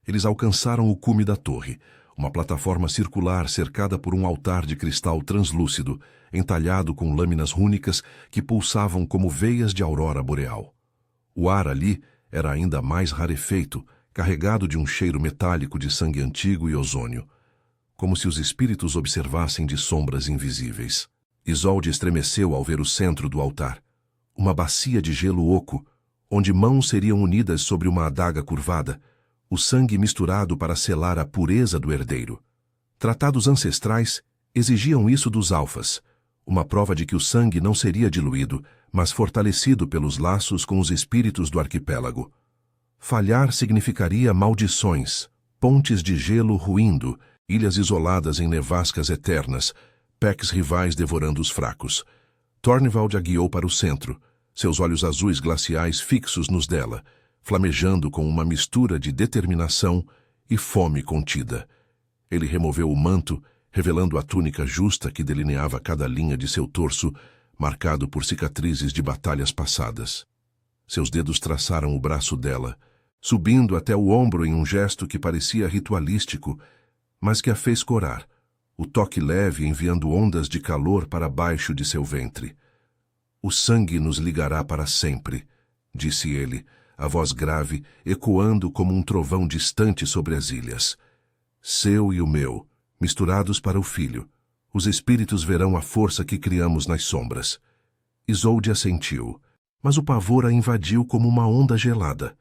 Eles alcançaram o cume da torre, uma plataforma circular cercada por um altar de cristal translúcido, entalhado com lâminas rúnicas que pulsavam como veias de aurora boreal. O ar ali era ainda mais rarefeito, carregado de um cheiro metálico de sangue antigo e ozônio, como se os espíritos observassem de sombras invisíveis. Isolde estremeceu ao ver o centro do altar, uma bacia de gelo oco, onde mãos seriam unidas sobre uma adaga curvada, o sangue misturado para selar a pureza do herdeiro. Tratados ancestrais exigiam isso dos alfas, uma prova de que o sangue não seria diluído, mas fortalecido pelos laços com os espíritos do arquipélago. Falhar significaria maldições, pontes de gelo ruindo, ilhas isoladas em nevascas eternas, pecks rivais devorando os fracos. Tornvald a guiou para o centro, seus olhos azuis glaciais fixos nos dela, flamejando com uma mistura de determinação e fome contida. Ele removeu o manto, revelando a túnica justa que delineava cada linha de seu torso, marcado por cicatrizes de batalhas passadas. Seus dedos traçaram o braço dela, subindo até o ombro em um gesto que parecia ritualístico, mas que a fez corar, o toque leve enviando ondas de calor para baixo de seu ventre. "O sangue nos ligará para sempre", disse ele, a voz grave ecoando como um trovão distante sobre as ilhas. "Seu e o meu, misturados para o filho, os espíritos verão a força que criamos nas sombras." Isolde assentiu, mas o pavor a invadiu como uma onda gelada.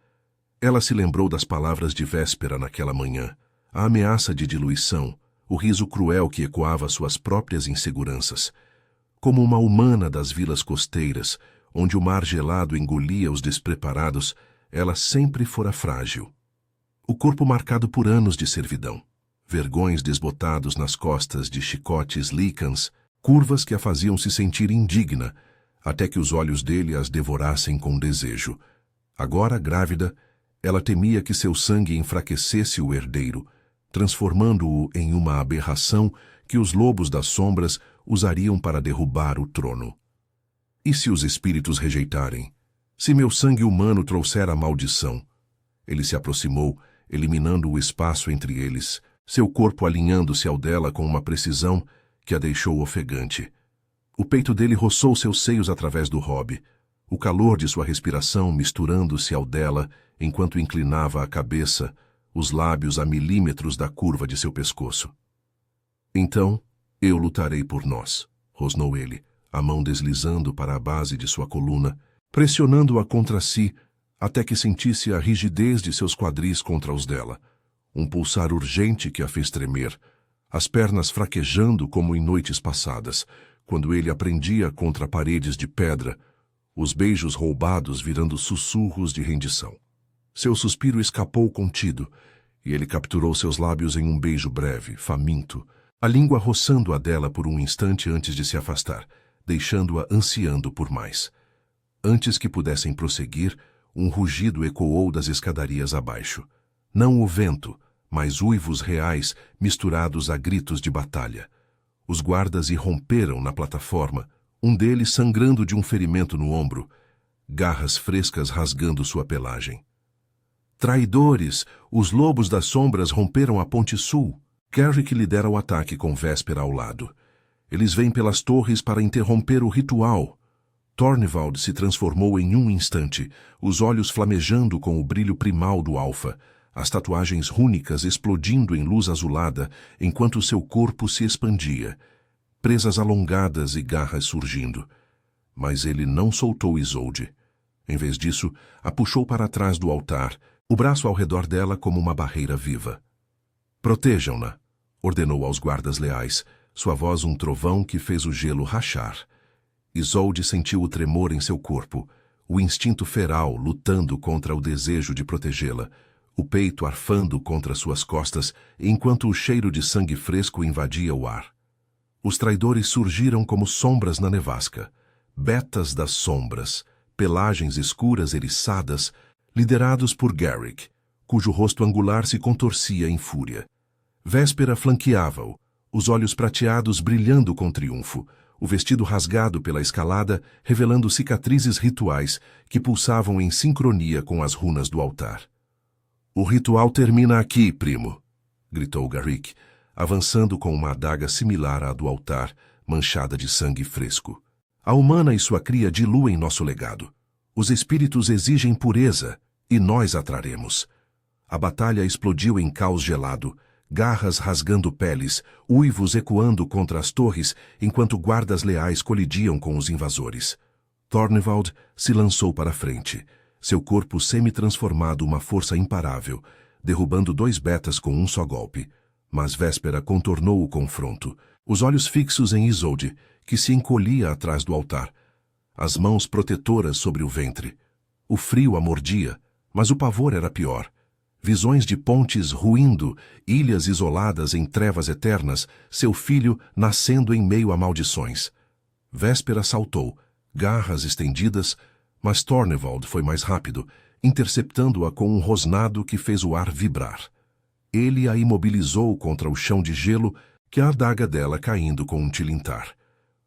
Ela se lembrou das palavras de véspera naquela manhã, a ameaça de diluição, o riso cruel que ecoava suas próprias inseguranças. Como uma humana das vilas costeiras, onde o mar gelado engolia os despreparados, ela sempre fora frágil. O corpo marcado por anos de servidão, vergões desbotados nas costas de chicotes lícans, curvas que a faziam se sentir indigna, até que os olhos dele as devorassem com desejo. Agora, grávida, ela temia que seu sangue enfraquecesse o herdeiro, transformando-o em uma aberração que os lobos das sombras usariam para derrubar o trono. "E se os espíritos rejeitarem? Se meu sangue humano trouxer a maldição?" Ele se aproximou, eliminando o espaço entre eles, seu corpo alinhando-se ao dela com uma precisão que a deixou ofegante. O peito dele roçou seus seios através do robe, o calor de sua respiração misturando-se ao dela enquanto inclinava a cabeça, os lábios a milímetros da curva de seu pescoço. "Então, eu lutarei por nós", rosnou ele, a mão deslizando para a base de sua coluna, pressionando-a contra si, até que sentisse a rigidez de seus quadris contra os dela, um pulsar urgente que a fez tremer, as pernas fraquejando como em noites passadas, quando ele a prendia contra paredes de pedra, os beijos roubados virando sussurros de rendição. Seu suspiro escapou contido, e ele capturou seus lábios em um beijo breve, faminto, a língua roçando a dela por um instante antes de se afastar, deixando-a ansiando por mais. Antes que pudessem prosseguir, um rugido ecoou das escadarias abaixo. Não o vento, mas uivos reais misturados a gritos de batalha. Os guardas irromperam na plataforma, um deles sangrando de um ferimento no ombro, garras frescas rasgando sua pelagem. Traidores! Os lobos das sombras romperam a ponte sul. Garrick lidera o ataque com Véspera ao lado. Eles vêm pelas torres para interromper o ritual. Tornvald se transformou em um instante, os olhos flamejando com o brilho primal do alfa, as tatuagens rúnicas explodindo em luz azulada enquanto seu corpo se expandia, presas alongadas e garras surgindo. Mas ele não soltou Isolde. Em vez disso, a puxou para trás do altar, o braço ao redor dela como uma barreira viva. Protejam-na, ordenou aos guardas leais, sua voz um trovão que fez o gelo rachar. Isolde sentiu o tremor em seu corpo, o instinto feral lutando contra o desejo de protegê-la, o peito arfando contra suas costas, enquanto o cheiro de sangue fresco invadia o ar. Os traidores surgiram como sombras na nevasca, betas das sombras, pelagens escuras eriçadas, liderados por Garrick, cujo rosto angular se contorcia em fúria. Véspera flanqueava-o, os olhos prateados brilhando com triunfo, o vestido rasgado pela escalada revelando cicatrizes rituais que pulsavam em sincronia com as runas do altar. "O ritual termina aqui, primo", gritou Garrick, avançando com uma adaga similar à do altar, manchada de sangue fresco. "A humana e sua cria diluem nosso legado. Os espíritos exigem pureza, e nós a traremos." A batalha explodiu em caos gelado, garras rasgando peles, uivos ecoando contra as torres, enquanto guardas leais colidiam com os invasores. Tornvald se lançou para a frente, seu corpo semi-transformado uma força imparável, derrubando 2 betas com um só golpe. Mas Véspera contornou o confronto, os olhos fixos em Isolde, que se encolhia atrás do altar, as mãos protetoras sobre o ventre. O frio a mordia, mas o pavor era pior. Visões de pontes ruindo, ilhas isoladas em trevas eternas, seu filho nascendo em meio a maldições. Véspera saltou, garras estendidas, mas Tornvald foi mais rápido, interceptando-a com um rosnado que fez o ar vibrar. Ele a imobilizou contra o chão de gelo, que a adaga dela caindo com um tilintar.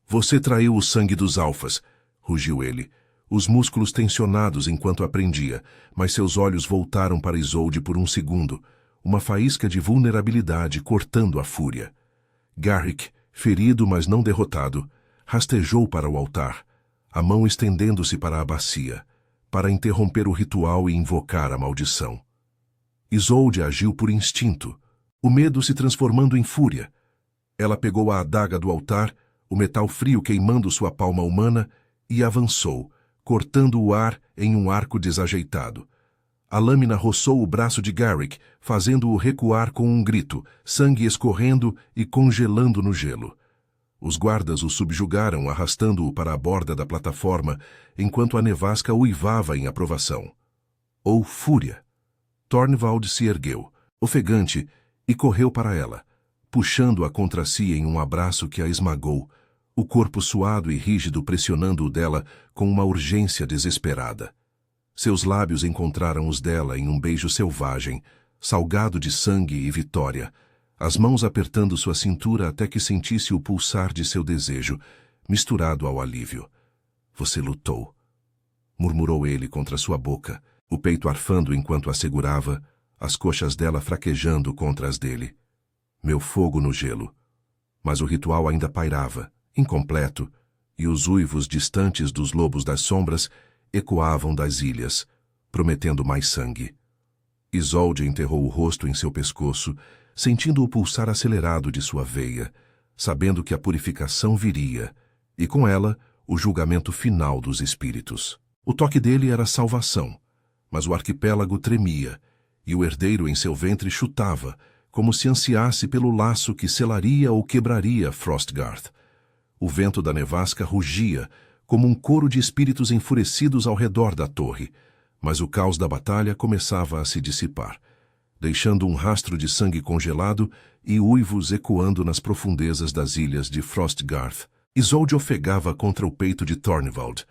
"Você traiu o sangue dos alfas", rugiu ele, os músculos tensionados enquanto aprendia, mas seus olhos voltaram para Isolde por um segundo, uma faísca de vulnerabilidade cortando a fúria. Garrick, ferido mas não derrotado, rastejou para o altar, a mão estendendo-se para a bacia, para interromper o ritual e invocar a maldição. Isolde agiu por instinto, o medo se transformando em fúria. Ela pegou a adaga do altar, o metal frio queimando sua palma humana, e avançou, cortando o ar em um arco desajeitado. A lâmina roçou o braço de Garrick, fazendo-o recuar com um grito, sangue escorrendo e congelando no gelo. Os guardas o subjugaram, arrastando-o para a borda da plataforma, enquanto a nevasca uivava em aprovação. Ou fúria. Tornvald se ergueu, ofegante, e correu para ela, puxando-a contra si em um abraço que a esmagou, o corpo suado e rígido pressionando-o dela com uma urgência desesperada. Seus lábios encontraram os dela em um beijo selvagem, salgado de sangue e vitória, as mãos apertando sua cintura até que sentisse o pulsar de seu desejo, misturado ao alívio. "Você lutou", murmurou ele contra sua boca, o peito arfando enquanto a segurava, as coxas dela fraquejando contra as dele. "Meu fogo no gelo." Mas o ritual ainda pairava, incompleto, e os uivos distantes dos lobos das sombras ecoavam das ilhas, prometendo mais sangue. Isolde enterrou o rosto em seu pescoço, sentindo o pulsar acelerado de sua veia, sabendo que a purificação viria, e com ela o julgamento final dos espíritos. O toque dele era salvação, Mas o arquipélago tremia, e o herdeiro em seu ventre chutava, como se ansiasse pelo laço que selaria ou quebraria Frostgarth. O vento da nevasca rugia, como um coro de espíritos enfurecidos ao redor da torre, mas o caos da batalha começava a se dissipar, deixando um rastro de sangue congelado e uivos ecoando nas profundezas das ilhas de Frostgarth. Isolde ofegava contra o peito de Tornvald,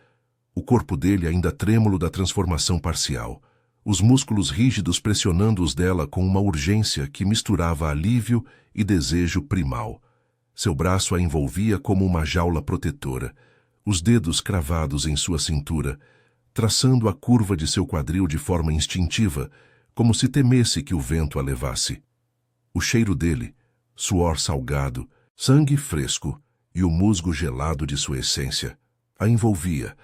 o corpo dele ainda trêmulo da transformação parcial, os músculos rígidos pressionando os dela com uma urgência que misturava alívio e desejo primal. Seu braço a envolvia como uma jaula protetora, os dedos cravados em sua cintura, traçando a curva de seu quadril de forma instintiva, como se temesse que o vento a levasse. O cheiro dele, suor salgado, sangue fresco e o musgo gelado de sua essência, a envolvia,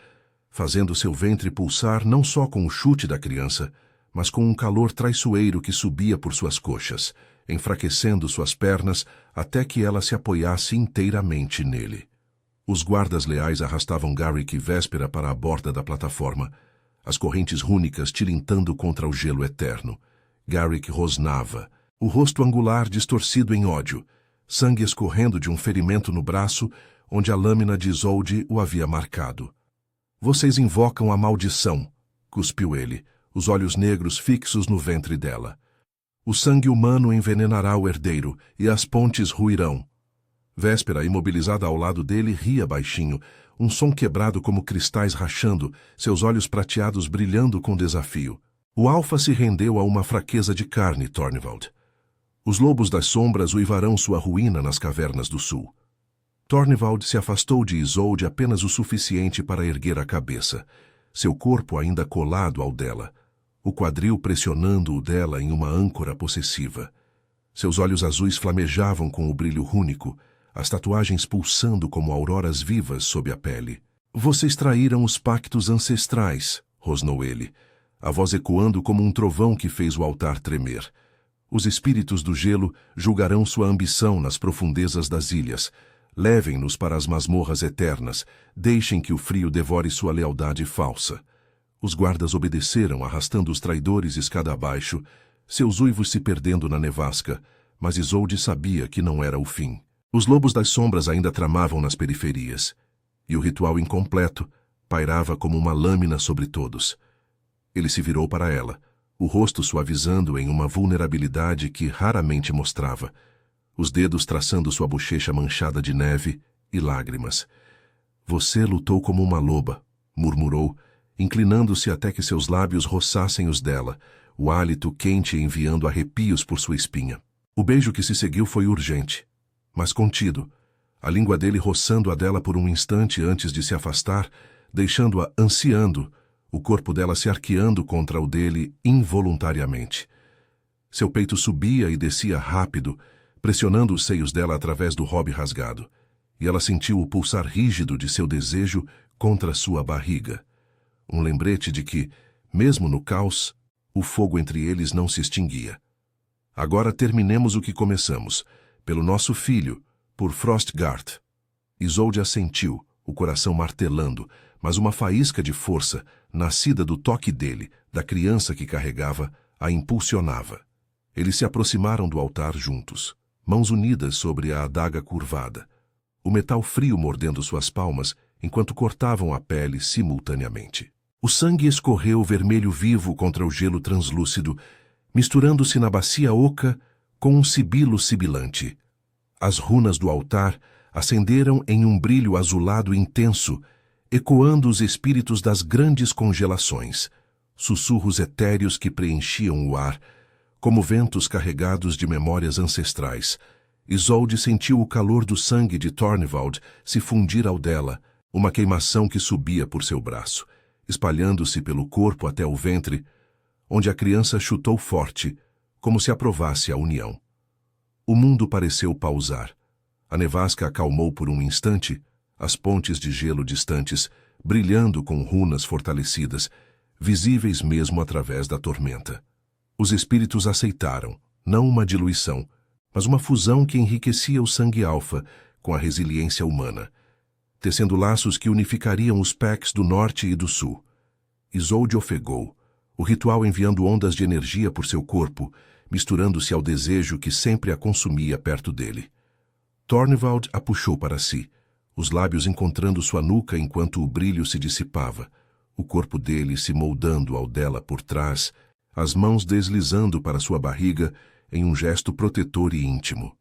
fazendo seu ventre pulsar não só com o chute da criança, mas com um calor traiçoeiro que subia por suas coxas, enfraquecendo suas pernas até que ela se apoiasse inteiramente nele. Os guardas leais arrastavam Garrick e Véspera para a borda da plataforma, as correntes rúnicas tilintando contra o gelo eterno. Garrick rosnava, o rosto angular distorcido em ódio, sangue escorrendo de um ferimento no braço onde a lâmina de Isolde o havia marcado. "Vocês invocam a maldição", cuspiu ele, os olhos negros fixos no ventre dela. "O sangue humano envenenará o herdeiro, e as pontes ruirão." Véspera, imobilizada ao lado dele, ria baixinho, um som quebrado como cristais rachando, seus olhos prateados brilhando com desafio. O alfa se rendeu a uma fraqueza de carne, Tornvald. Os lobos das sombras uivarão sua ruína nas cavernas do sul. Tornvald se afastou de Isolde apenas o suficiente para erguer a cabeça, seu corpo ainda colado ao dela, o quadril pressionando o dela em uma âncora possessiva. Seus olhos azuis flamejavam com o brilho rúnico, as tatuagens pulsando como auroras vivas sob a pele. "Vocês traíram os pactos ancestrais", rosnou ele, a voz ecoando como um trovão que fez o altar tremer. "Os espíritos do gelo julgarão sua ambição nas profundezas das ilhas. Levem-nos para as masmorras eternas, deixem que o frio devore sua lealdade falsa." Os guardas obedeceram, arrastando os traidores escada abaixo, seus uivos se perdendo na nevasca, mas Isolde sabia que não era o fim. Os lobos das sombras ainda tramavam nas periferias, e o ritual incompleto pairava como uma lâmina sobre todos. Ele se virou para ela, o rosto suavizando em uma vulnerabilidade que raramente mostrava, os dedos traçando sua bochecha manchada de neve e lágrimas. "Você lutou como uma loba", murmurou, inclinando-se até que seus lábios roçassem os dela, o hálito quente enviando arrepios por sua espinha. O beijo que se seguiu foi urgente, mas contido, a língua dele roçando a dela por um instante antes de se afastar, deixando-a ansiando, o corpo dela se arqueando contra o dele involuntariamente. Seu peito subia e descia rápido, pressionando os seios dela através do robe rasgado, e ela sentiu o pulsar rígido de seu desejo contra sua barriga. Um lembrete de que, mesmo no caos, o fogo entre eles não se extinguia. "Agora terminemos o que começamos, pelo nosso filho, por Frostgarth." Isolde assentiu, o coração martelando, mas uma faísca de força, nascida do toque dele, da criança que carregava, a impulsionava. Eles se aproximaram do altar juntos, mãos unidas sobre a adaga curvada, o metal frio mordendo suas palmas enquanto cortavam a pele simultaneamente. O sangue escorreu vermelho vivo contra o gelo translúcido, misturando-se na bacia oca com um sibilo sibilante. As runas do altar acenderam em um brilho azulado intenso, ecoando os espíritos das grandes congelações, sussurros etéreos que preenchiam o ar, como ventos carregados de memórias ancestrais. Isolde sentiu o calor do sangue de Tornvald se fundir ao dela, uma queimação que subia por seu braço, espalhando-se pelo corpo até o ventre, onde a criança chutou forte, como se aprovasse a união. O mundo pareceu pausar. A nevasca acalmou por um instante, as pontes de gelo distantes, brilhando com runas fortalecidas, visíveis mesmo através da tormenta. Os espíritos aceitaram, não uma diluição, mas uma fusão que enriquecia o sangue alfa com a resiliência humana, tecendo laços que unificariam os Pecks do norte e do sul. Isolde ofegou, o ritual enviando ondas de energia por seu corpo, misturando-se ao desejo que sempre a consumia perto dele. Tornvald a puxou para si, os lábios encontrando sua nuca enquanto o brilho se dissipava, o corpo dele se moldando ao dela por trás, as mãos deslizando para sua barriga em um gesto protetor e íntimo.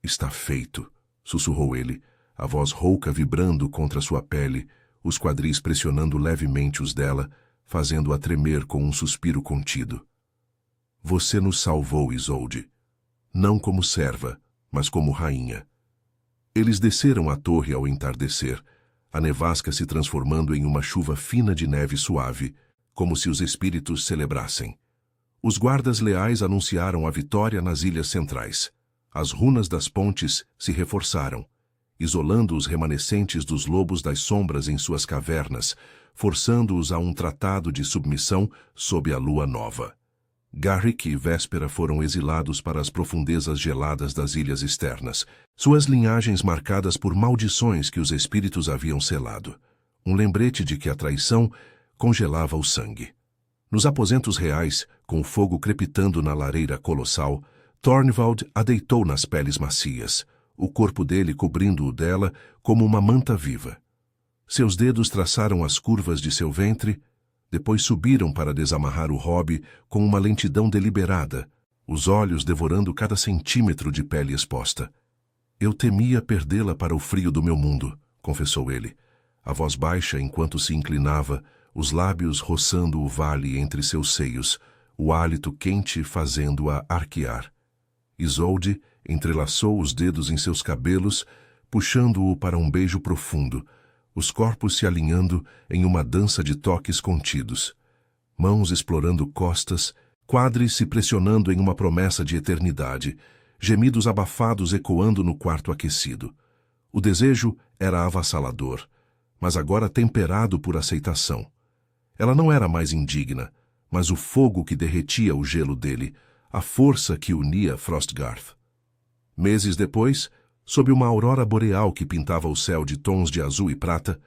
Está feito, sussurrou ele, a voz rouca vibrando contra sua pele, os quadris pressionando levemente os dela, fazendo-a tremer com um suspiro contido. Você nos salvou, Isolde. Não como serva, mas como rainha. Eles desceram a torre ao entardecer, a nevasca se transformando em uma chuva fina de neve suave, como se os espíritos celebrassem. Os guardas leais anunciaram a vitória nas ilhas centrais. As runas das pontes se reforçaram, isolando os remanescentes dos lobos das sombras em suas cavernas, forçando-os a um tratado de submissão sob a lua nova. Garrick e Véspera foram exilados para as profundezas geladas das ilhas externas, suas linhagens marcadas por maldições que os espíritos haviam selado. Um lembrete de que a traição congelava o sangue. Nos aposentos reais, com o fogo crepitando na lareira colossal, Tornvald a deitou nas peles macias, o corpo dele cobrindo o dela como uma manta viva. Seus dedos traçaram as curvas de seu ventre, depois subiram para desamarrar o hobby com uma lentidão deliberada, os olhos devorando cada centímetro de pele exposta. Eu temia perdê-la para o frio do meu mundo, confessou ele, a voz baixa enquanto se inclinava, os lábios roçando o vale entre seus seios, o hálito quente fazendo-a arquear. Isolde entrelaçou os dedos em seus cabelos, puxando-o para um beijo profundo, os corpos se alinhando em uma dança de toques contidos. Mãos explorando costas, quadris se pressionando em uma promessa de eternidade, gemidos abafados ecoando no quarto aquecido. O desejo era avassalador, mas agora temperado por aceitação. Ela não era mais indigna, mas o fogo que derretia o gelo dele, a força que unia Frostgarth. Meses depois, sob uma aurora boreal que pintava o céu de tons de azul e prata,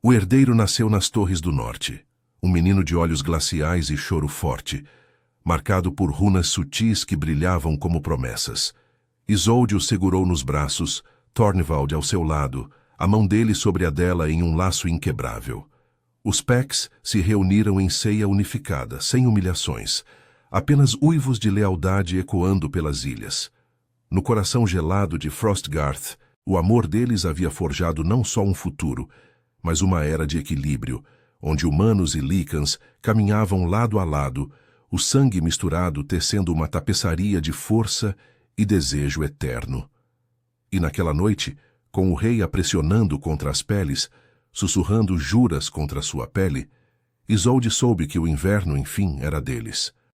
o herdeiro nasceu nas Torres do Norte, um menino de olhos glaciais e choro forte, marcado por runas sutis que brilhavam como promessas. Isolde o segurou nos braços, Tornvald ao seu lado, a mão dele sobre a dela em um laço inquebrável. Os Pecks se reuniram em ceia unificada, sem humilhações, apenas uivos de lealdade ecoando pelas ilhas. No coração gelado de Frostgarth, o amor deles havia forjado não só um futuro, mas uma era de equilíbrio, onde humanos e lícans caminhavam lado a lado, o sangue misturado tecendo uma tapeçaria de força e desejo eterno. E naquela noite, com o rei a pressionando contra as peles, sussurrando juras contra sua pele, Isolde soube que o inverno, enfim, era deles.